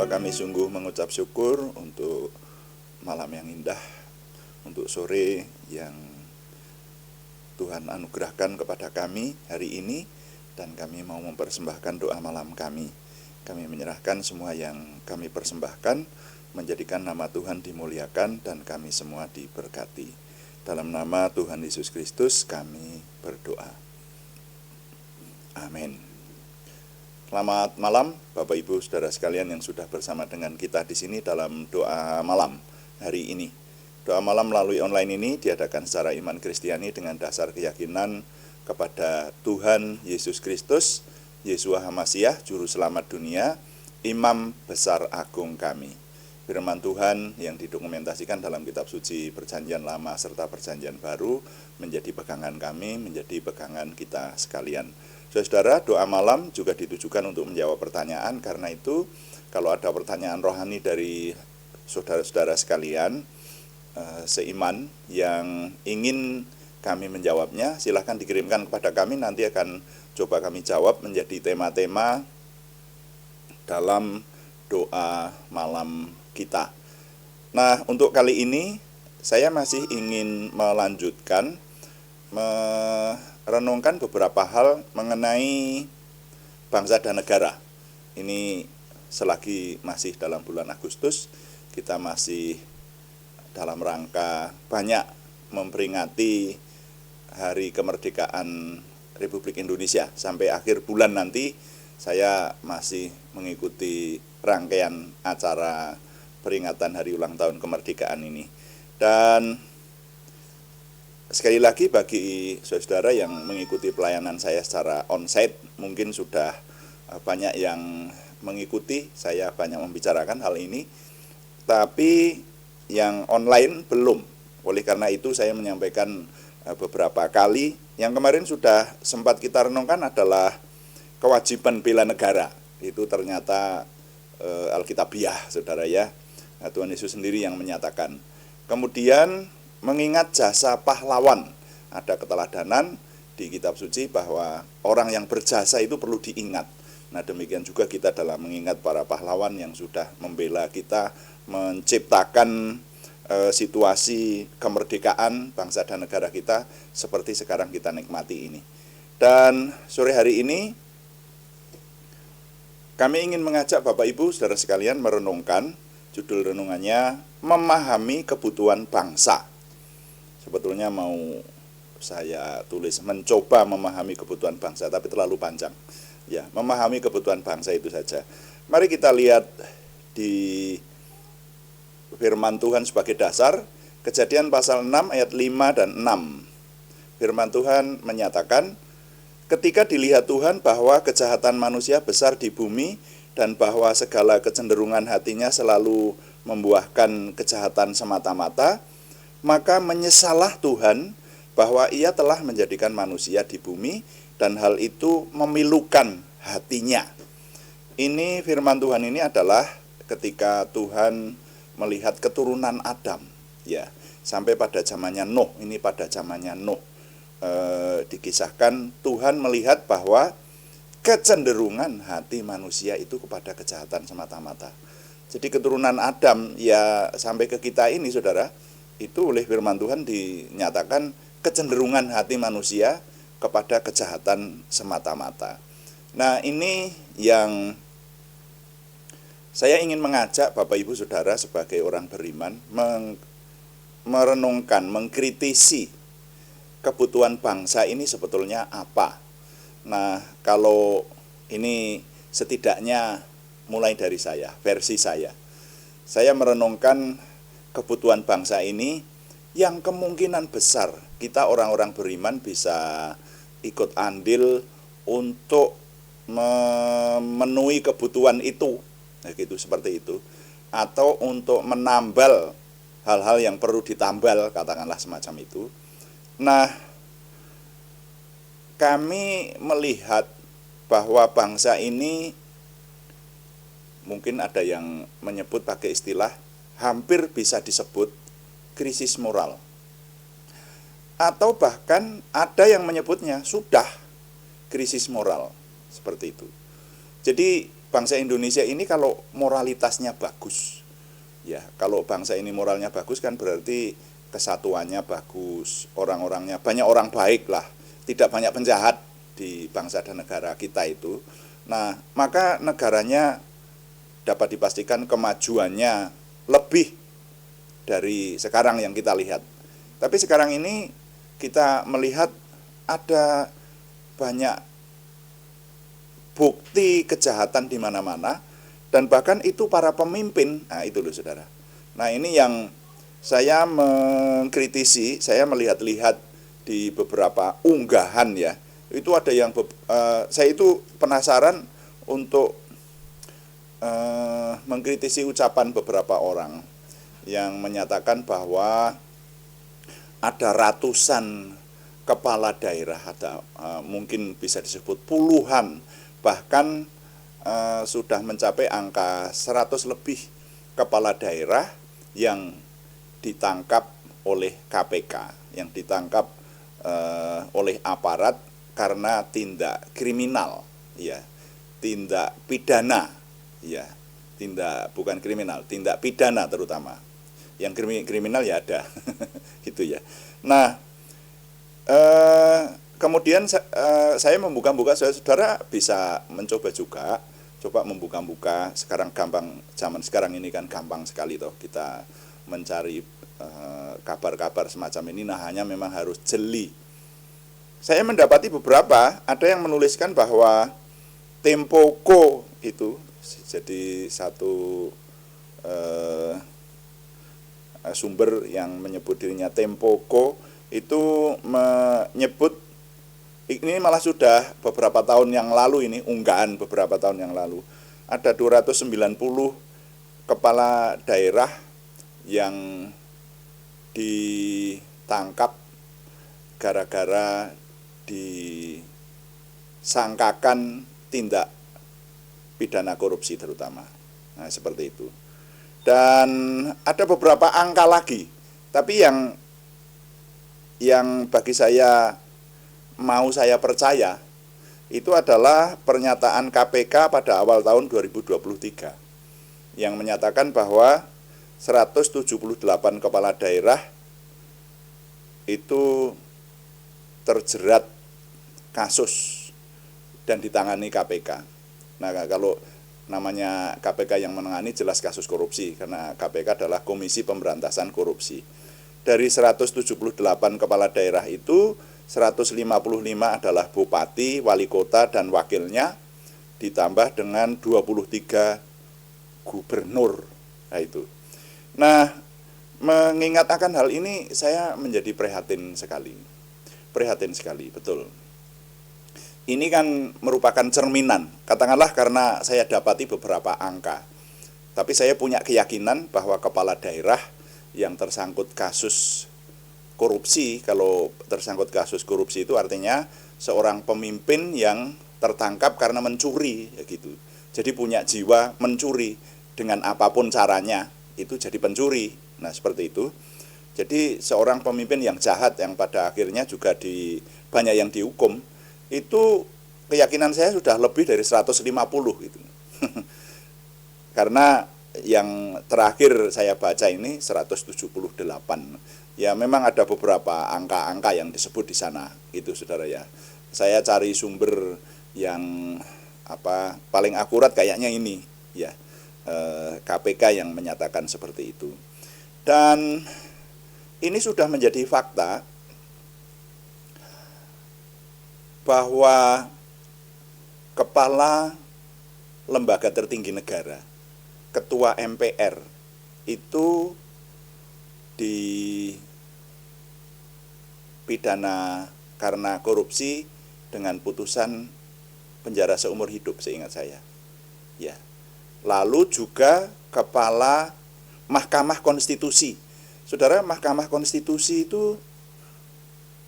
Bapa, kami sungguh mengucap syukur untuk malam yang indah, untuk sore yang Tuhan anugerahkan kepada kami hari ini, dan kami mau mempersembahkan doa malam kami. Kami menyerahkan semua yang kami persembahkan, menjadikan nama Tuhan dimuliakan dan kami semua diberkati. Dalam nama Tuhan Yesus Kristus kami berdoa. Amin. Selamat malam Bapak Ibu Saudara sekalian yang sudah bersama dengan kita di sini dalam doa malam hari ini. Doa malam melalui online ini diadakan secara iman Kristiani dengan dasar keyakinan kepada Tuhan Yesus Kristus, Yeshua HaMashiach, Juru Selamat dunia, Imam Besar Agung kami. Firman Tuhan yang didokumentasikan dalam kitab suci Perjanjian Lama serta Perjanjian Baru menjadi pegangan kami, menjadi pegangan kita sekalian. Saudara, doa malam juga ditujukan untuk menjawab pertanyaan. Karena itu, kalau ada pertanyaan rohani dari saudara-saudara sekalian seiman yang ingin kami menjawabnya, silahkan dikirimkan kepada kami. Nanti akan coba kami jawab menjadi tema-tema dalam doa malam kita. Nah, untuk kali ini saya masih ingin melanjutkan merenungkan beberapa hal mengenai bangsa dan negara. Ini selagi masih dalam bulan Agustus, kita masih dalam rangka banyak memperingati Hari Kemerdekaan Republik Indonesia. Sampai akhir bulan nanti saya masih mengikuti rangkaian acara peringatan hari ulang tahun kemerdekaan ini. Dan sekali lagi bagi saudara yang mengikuti pelayanan saya secara onsite, mungkin sudah banyak yang mengikuti, saya banyak membicarakan hal ini. Tapi yang online belum. Oleh karena itu saya menyampaikan beberapa kali. Yang kemarin sudah sempat kita renungkan adalah kewajiban bela negara. Itu ternyata Alkitabiah, saudara ya. Nah, Tuhan Yesus sendiri yang menyatakan. Kemudian mengingat jasa pahlawan. Ada keteladanan di kitab suci bahwa orang yang berjasa itu perlu diingat. Nah, demikian juga kita dalam mengingat para pahlawan yang sudah membela kita, menciptakan situasi kemerdekaan bangsa dan negara kita seperti sekarang kita nikmati ini. Dan sore hari ini kami ingin mengajak Bapak Ibu Saudara sekalian merenungkan, judul renungannya memahami kebutuhan bangsa. Sebetulnya mau saya tulis mencoba memahami kebutuhan bangsa, tapi terlalu panjang. Ya, memahami kebutuhan bangsa itu saja. Mari kita lihat di firman Tuhan sebagai dasar, Kejadian pasal 6 ayat 5 dan 6. Firman Tuhan menyatakan, ketika dilihat Tuhan bahwa kejahatan manusia besar di bumi dan bahwa segala kecenderungan hatinya selalu membuahkan kejahatan semata-mata, maka menyesallah Tuhan bahwa ia telah menjadikan manusia di bumi dan hal itu memilukan hatinya. Ini firman Tuhan ini adalah ketika Tuhan melihat keturunan Adam, ya, sampai pada zamannya Nuh. Ini pada zamannya Nuh dikisahkan Tuhan melihat bahwa kecenderungan hati manusia itu kepada kejahatan semata-mata. Jadi keturunan Adam ya sampai ke kita ini, saudara, itu oleh firman Tuhan dinyatakan kecenderungan hati manusia kepada kejahatan semata-mata. Nah, ini yang saya ingin mengajak Bapak Ibu Saudara sebagai orang beriman merenungkan, mengkritisi kebutuhan bangsa ini sebetulnya apa. Nah, kalau ini setidaknya mulai dari saya, versi saya. Saya merenungkan kebutuhan bangsa ini yang kemungkinan besar kita orang-orang beriman bisa ikut andil untuk memenuhi kebutuhan itu. Nah, gitu, seperti itu. Atau untuk menambal hal-hal yang perlu ditambal, katakanlah semacam itu. Nah, kami melihat bahwa bangsa ini mungkin ada yang menyebut pakai istilah hampir bisa disebut krisis moral. Atau bahkan ada yang menyebutnya sudah krisis moral, seperti itu. Jadi bangsa Indonesia ini kalau moralitasnya bagus, ya kalau bangsa ini moralnya bagus kan berarti kesatuannya bagus, orang-orangnya banyak orang baik lah, tidak banyak penjahat di bangsa dan negara kita itu. Nah, maka negaranya dapat dipastikan kemajuannya lebih dari sekarang yang kita lihat. Tapi sekarang ini kita melihat ada banyak bukti kejahatan di mana-mana, dan bahkan itu para pemimpin. Nah, itu loh saudara. Nah, ini yang saya mengkritisi, saya melihat-lihat di beberapa unggahan ya. Itu ada yang saya itu penasaran untuk mengkritisi ucapan beberapa orang yang menyatakan bahwa ada ratusan kepala daerah, ada mungkin bisa disebut puluhan, bahkan sudah mencapai angka 100 lebih kepala daerah yang ditangkap oleh KPK, yang ditangkap oleh aparat karena tindak kriminal, ya, tindak pidana, ya, bukan kriminal, tindak pidana terutama. Yang kriminal ya ada, gitu ya. Nah, kemudian saya membuka-buka, saudara bisa mencoba juga, coba membuka-buka. Sekarang gampang, zaman sekarang ini kan gampang sekali toh kita mencari kabar-kabar semacam ini. Nah, hanya memang harus jeli. Saya mendapati beberapa, ada yang menuliskan bahwa Tempo.co itu jadi satu sumber yang menyebut dirinya Tempo.co itu menyebut, ini malah sudah beberapa tahun yang lalu, ini unggahan beberapa tahun yang lalu, ada 290 kepala daerah yang ditangkap gara-gara disangkakan tindak pidana korupsi terutama. Nah, seperti itu. Dan ada beberapa angka lagi, tapi yang bagi saya mau saya percaya itu adalah pernyataan KPK pada awal tahun 2023 yang menyatakan bahwa 178 kepala daerah itu terjerat kasus dan ditangani KPK. Nah, kalau namanya KPK yang menangani jelas kasus korupsi, karena KPK adalah Komisi Pemberantasan Korupsi. Dari 178 kepala daerah itu 155 adalah bupati, wali kota, dan wakilnya, ditambah dengan 23 gubernur. Nah, itu. Nah, mengingat akan hal ini saya menjadi prihatin sekali. Prihatin sekali, betul. Ini kan merupakan cerminan, katakanlah karena saya dapati beberapa angka. Tapi saya punya keyakinan bahwa kepala daerah yang tersangkut kasus korupsi, kalau tersangkut kasus korupsi itu artinya seorang pemimpin yang tertangkap karena mencuri, ya gitu. Jadi punya jiwa mencuri dengan apapun caranya, itu jadi pencuri. Nah, seperti itu. Jadi seorang pemimpin yang jahat yang pada akhirnya juga banyak yang dihukum, itu keyakinan saya sudah lebih dari 150 gitu. Karena yang terakhir saya baca ini 178. Ya, memang ada beberapa angka-angka yang disebut di sana, itu saudara ya. Saya cari sumber yang paling akurat kayaknya ini ya, KPK yang menyatakan seperti itu. Dan ini sudah menjadi fakta bahwa kepala lembaga tertinggi negara, ketua MPR itu dipidana karena korupsi dengan putusan penjara seumur hidup seingat saya. Ya. Lalu juga kepala Mahkamah Konstitusi. Saudara, Mahkamah Konstitusi itu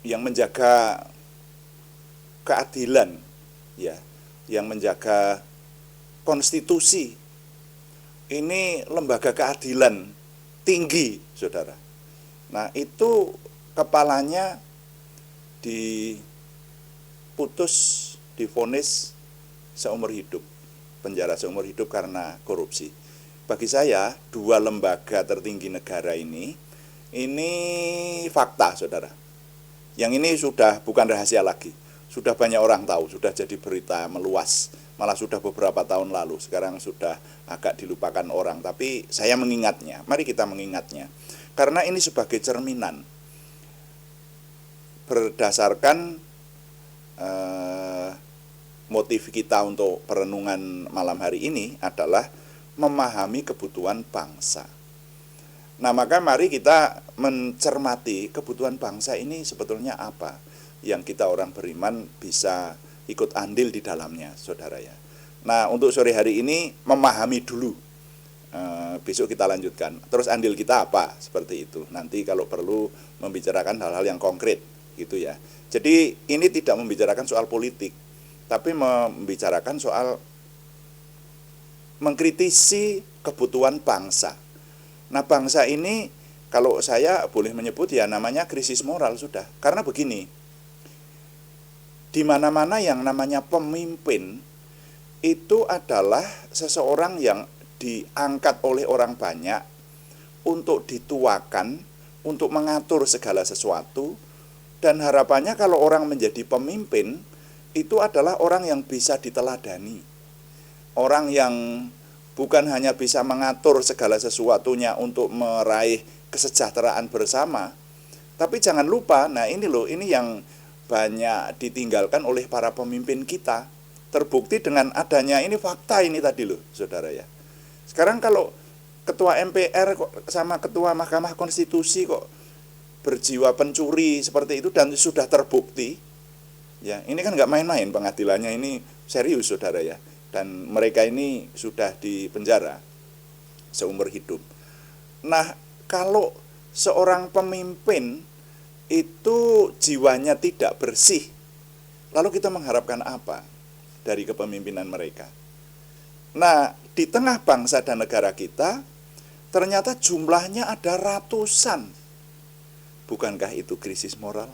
yang menjaga keadilan, ya, yang menjaga konstitusi. Ini lembaga keadilan tinggi, saudara. Nah, itu kepalanya diputus, divonis seumur hidup. penjara seumur hidup karena korupsi. Bagi saya, dua lembaga tertinggi negara ini fakta, saudara. Yang ini sudah bukan rahasia lagi. Sudah banyak orang tahu, sudah jadi berita meluas. Malah sudah beberapa tahun lalu, sekarang sudah agak dilupakan orang. Tapi saya mengingatnya, mari kita mengingatnya. Karena ini sebagai cerminan. Berdasarkan motif kita untuk perenungan malam hari ini adalah memahami kebutuhan bangsa. Nah, maka mari kita mencermati kebutuhan bangsa ini sebetulnya apa yang kita orang beriman bisa ikut andil di dalamnya, saudara ya. Nah, untuk sore hari ini memahami dulu, besok kita lanjutkan. Terus andil kita apa, seperti itu. Nanti kalau perlu membicarakan hal-hal yang konkret, gitu ya. Jadi ini tidak membicarakan soal politik, tapi membicarakan soal mengkritisi kebutuhan bangsa. Nah, bangsa ini kalau saya boleh menyebut ya namanya krisis moral sudah. Karena begini, di mana-mana yang namanya pemimpin itu adalah seseorang yang diangkat oleh orang banyak untuk dituakan, untuk mengatur segala sesuatu, dan harapannya kalau orang menjadi pemimpin itu adalah orang yang bisa diteladani. Orang yang bukan hanya bisa mengatur segala sesuatunya untuk meraih kesejahteraan bersama, tapi jangan lupa, nah ini loh, ini yang banyak ditinggalkan oleh para pemimpin kita. Terbukti dengan adanya ini fakta ini tadi loh, saudara ya. Sekarang kalau ketua MPR sama ketua Mahkamah Konstitusi kok berjiwa pencuri seperti itu dan sudah terbukti, ya ini kan nggak main-main pengadilannya, ini serius, saudara ya. Dan mereka ini sudah dipenjara seumur hidup. Nah, kalau seorang pemimpin itu jiwanya tidak bersih, lalu kita mengharapkan apa dari kepemimpinan mereka? Nah, di tengah bangsa dan negara kita, ternyata jumlahnya ada ratusan. Bukankah itu krisis moral?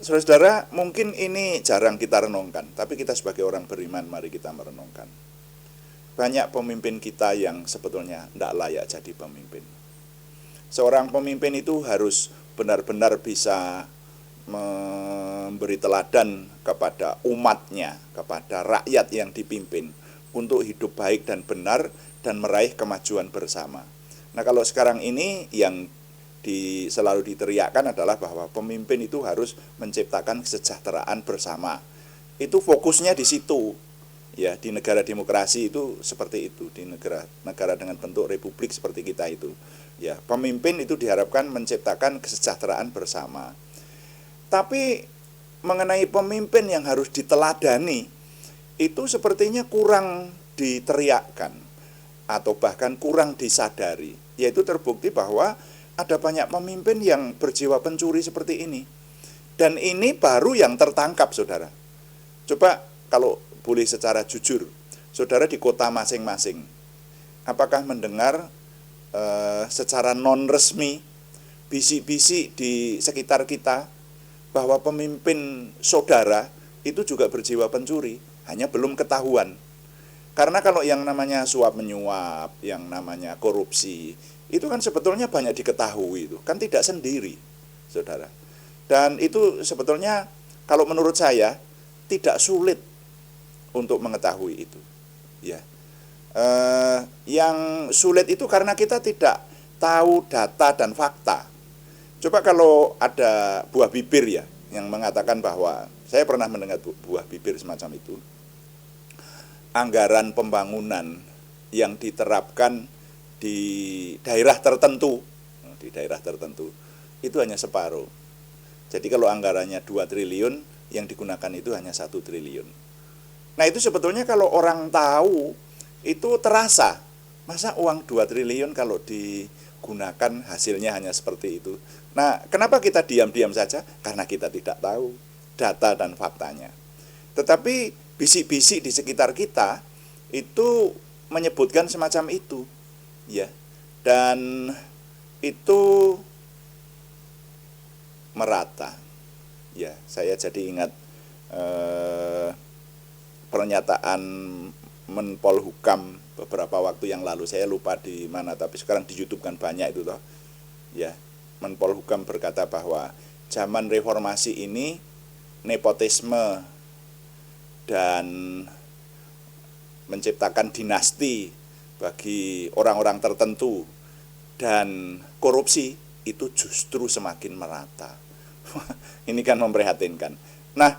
Saudara, mungkin ini jarang kita renungkan, tapi kita sebagai orang beriman, mari kita merenungkan. Banyak pemimpin kita yang sebetulnya tidak layak jadi pemimpin. Seorang pemimpin itu harus benar-benar bisa memberi teladan kepada umatnya, kepada rakyat yang dipimpin, untuk hidup baik dan benar dan meraih kemajuan bersama. Nah, kalau sekarang ini yang selalu diteriakkan adalah bahwa pemimpin itu harus menciptakan kesejahteraan bersama. Itu fokusnya di situ. Ya, di negara demokrasi itu seperti itu, di negara dengan bentuk republik seperti kita itu. Ya, pemimpin itu diharapkan menciptakan kesejahteraan bersama. Tapi mengenai pemimpin yang harus diteladani itu sepertinya kurang diteriakkan atau bahkan kurang disadari. Yaitu terbukti bahwa ada banyak pemimpin yang berjiwa pencuri seperti ini. Dan ini baru yang tertangkap, saudara. Coba kalau boleh secara jujur, saudara di kota masing-masing, apakah mendengar secara non-resmi, bisik-bisik di sekitar kita, bahwa pemimpin saudara itu juga berjiwa pencuri, hanya belum ketahuan. Karena kalau yang namanya suap-menyuap, yang namanya korupsi, itu kan sebetulnya banyak diketahui, itu kan tidak sendiri, saudara. Dan itu sebetulnya kalau menurut saya tidak sulit untuk mengetahui itu, ya. Yang sulit itu karena kita tidak tahu data dan fakta. Coba kalau ada buah bibir ya yang mengatakan bahwa, saya pernah mendengar buah bibir semacam itu, anggaran pembangunan yang diterapkan di daerah tertentu itu hanya separuh. Jadi kalau anggarannya 2 triliun, yang digunakan itu hanya 1 triliun. Nah, itu sebetulnya kalau orang tahu itu terasa. Masa uang 2 triliun kalau digunakan hasilnya hanya seperti itu. Nah, kenapa kita diam-diam saja? Karena kita tidak tahu data dan faktanya. Tetapi bisik-bisik di sekitar kita itu menyebutkan semacam itu, ya. Dan itu merata. Ya, saya jadi ingat pernyataan Menpolhukam beberapa waktu yang lalu, saya lupa di mana, tapi sekarang di YouTube kan banyak itu toh. Ya, Menpolhukam berkata bahwa zaman reformasi ini nepotisme dan menciptakan dinasti bagi orang-orang tertentu dan korupsi itu justru semakin merata. Ini kan memprihatinkan. Nah,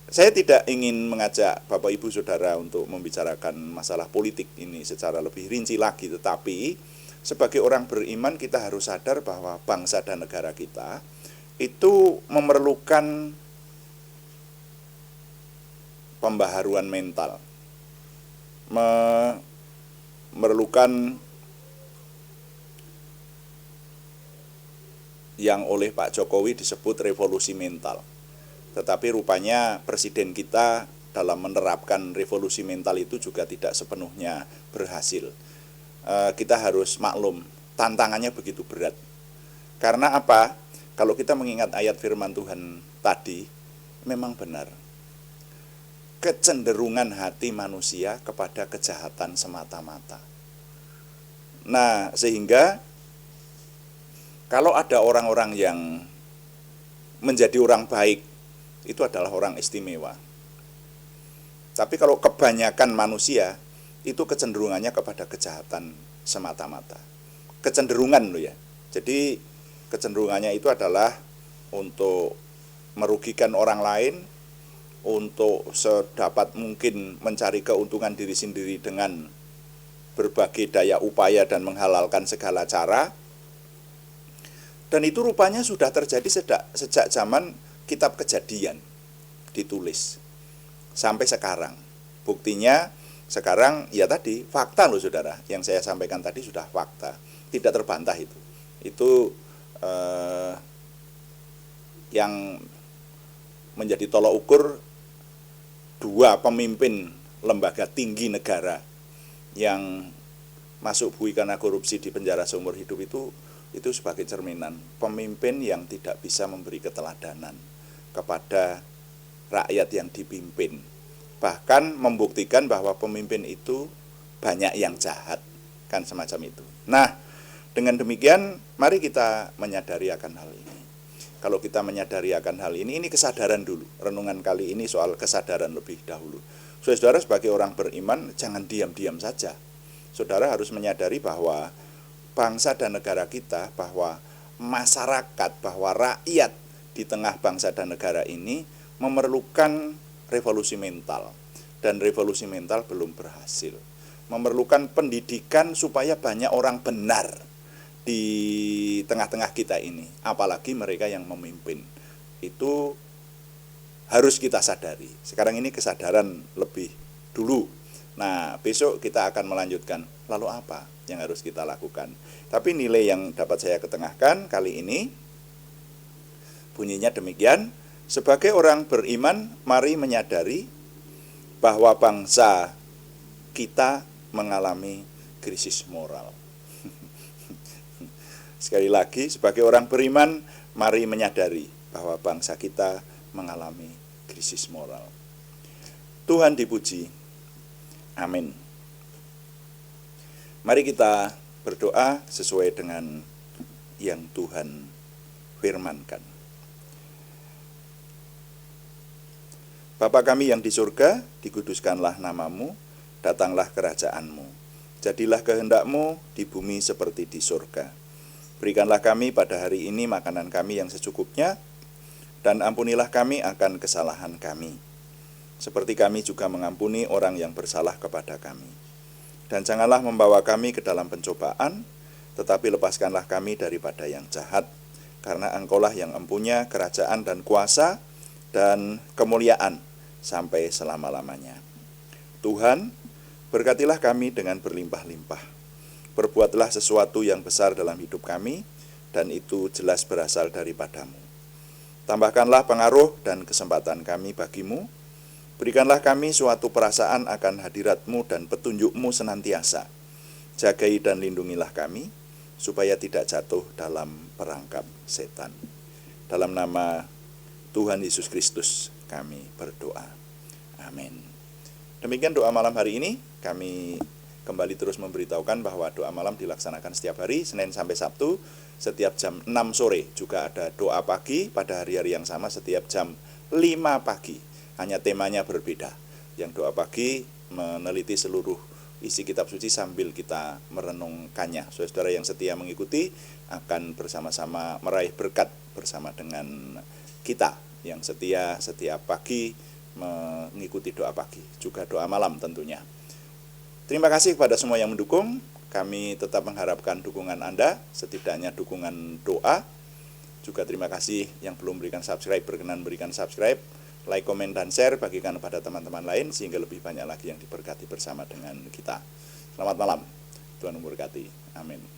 saya tidak ingin mengajak Bapak Ibu Saudara untuk membicarakan masalah politik ini secara lebih rinci lagi, tetapi sebagai orang beriman kita harus sadar bahwa bangsa dan negara kita itu memerlukan pembaharuan mental, memerlukan yang oleh Pak Jokowi disebut revolusi mental. Tetapi rupanya presiden kita dalam menerapkan revolusi mental itu juga tidak sepenuhnya berhasil. Kita harus maklum, tantangannya begitu berat. Karena apa? Kalau kita mengingat ayat firman Tuhan tadi, memang benar. Kecenderungan hati manusia kepada kejahatan semata-mata. Nah, sehingga kalau ada orang-orang yang menjadi orang baik, itu adalah orang istimewa. Tapi kalau kebanyakan manusia, itu kecenderungannya kepada kejahatan semata-mata. Kecenderungan loh ya. Jadi kecenderungannya itu adalah untuk merugikan orang lain, untuk sedapat mungkin mencari keuntungan diri sendiri dengan berbagai daya upaya dan menghalalkan segala cara. Dan itu rupanya sudah terjadi sejak zaman kitab Kejadian ditulis sampai sekarang. Buktinya sekarang ya tadi fakta loh saudara, yang saya sampaikan tadi sudah fakta, tidak terbantah itu. Itu yang menjadi tolok ukur dua pemimpin lembaga tinggi negara yang masuk bui karena korupsi di penjara seumur hidup itu sebagai cerminan pemimpin yang tidak bisa memberi keteladanan kepada rakyat yang dipimpin, bahkan membuktikan bahwa pemimpin itu banyak yang jahat, kan semacam itu. Nah, dengan demikian mari kita menyadari akan hal ini. Kalau kita menyadari akan hal ini kesadaran dulu. Renungan kali ini soal kesadaran lebih dahulu. Saudara sebagai orang beriman jangan diam-diam saja. Saudara harus menyadari bahwa bangsa dan negara kita, bahwa masyarakat, bahwa rakyat di tengah bangsa dan negara ini memerlukan revolusi mental. Dan revolusi mental belum berhasil. Memerlukan pendidikan supaya banyak orang benar di tengah-tengah kita ini. Apalagi mereka yang memimpin. Itu harus kita sadari. Sekarang ini kesadaran lebih dulu. Nah, besok kita akan melanjutkan. Lalu apa yang harus kita lakukan? Tapi nilai yang dapat saya ketengahkan kali ini bunyinya demikian. Sebagai orang beriman, mari menyadari bahwa bangsa kita mengalami krisis moral. Sekali lagi, sebagai orang beriman, mari menyadari bahwa bangsa kita mengalami krisis moral. Tuhan dipuji. Amin. Mari kita berdoa sesuai dengan yang Tuhan firmankan. Bapa kami yang di surga, dikuduskanlah namamu, datanglah kerajaanmu. Jadilah kehendakmu di bumi seperti di surga. Berikanlah kami pada hari ini makanan kami yang secukupnya, dan ampunilah kami akan kesalahan kami, seperti kami juga mengampuni orang yang bersalah kepada kami. Dan janganlah membawa kami ke dalam pencobaan, tetapi lepaskanlah kami daripada yang jahat, karena Engkaulah yang empunya kerajaan dan kuasa dan kemuliaan sampai selama-lamanya. Tuhan, berkatilah kami dengan berlimpah-limpah. Perbuatlah sesuatu yang besar dalam hidup kami, dan itu jelas berasal daripadamu. Tambahkanlah pengaruh dan kesempatan kami bagimu. Berikanlah kami suatu perasaan akan hadirat-Mu dan petunjuk-Mu senantiasa. Jagai dan lindungilah kami, supaya tidak jatuh dalam perangkap setan. Dalam nama Tuhan Yesus Kristus kami berdoa. Amin. Demikian doa malam hari ini. Kami kembali terus memberitahukan bahwa doa malam dilaksanakan setiap hari, Senin sampai Sabtu, setiap jam 6 sore. Juga ada doa pagi pada hari-hari yang sama setiap jam 5 pagi. Hanya temanya berbeda. Yang doa pagi meneliti seluruh isi kitab suci sambil kita merenungkannya. Saudara yang setia mengikuti akan bersama-sama meraih berkat bersama dengan kita yang setia setiap pagi mengikuti doa pagi, juga doa malam tentunya. Terima kasih kepada semua yang mendukung. Kami tetap mengharapkan dukungan Anda, setidaknya dukungan doa. Juga terima kasih yang belum berikan subscribe, berkenan berikan subscribe, like, komen, dan share, bagikan kepada teman-teman lain sehingga lebih banyak lagi yang diberkati bersama dengan kita. Selamat malam, Tuhan memberkati. Amin.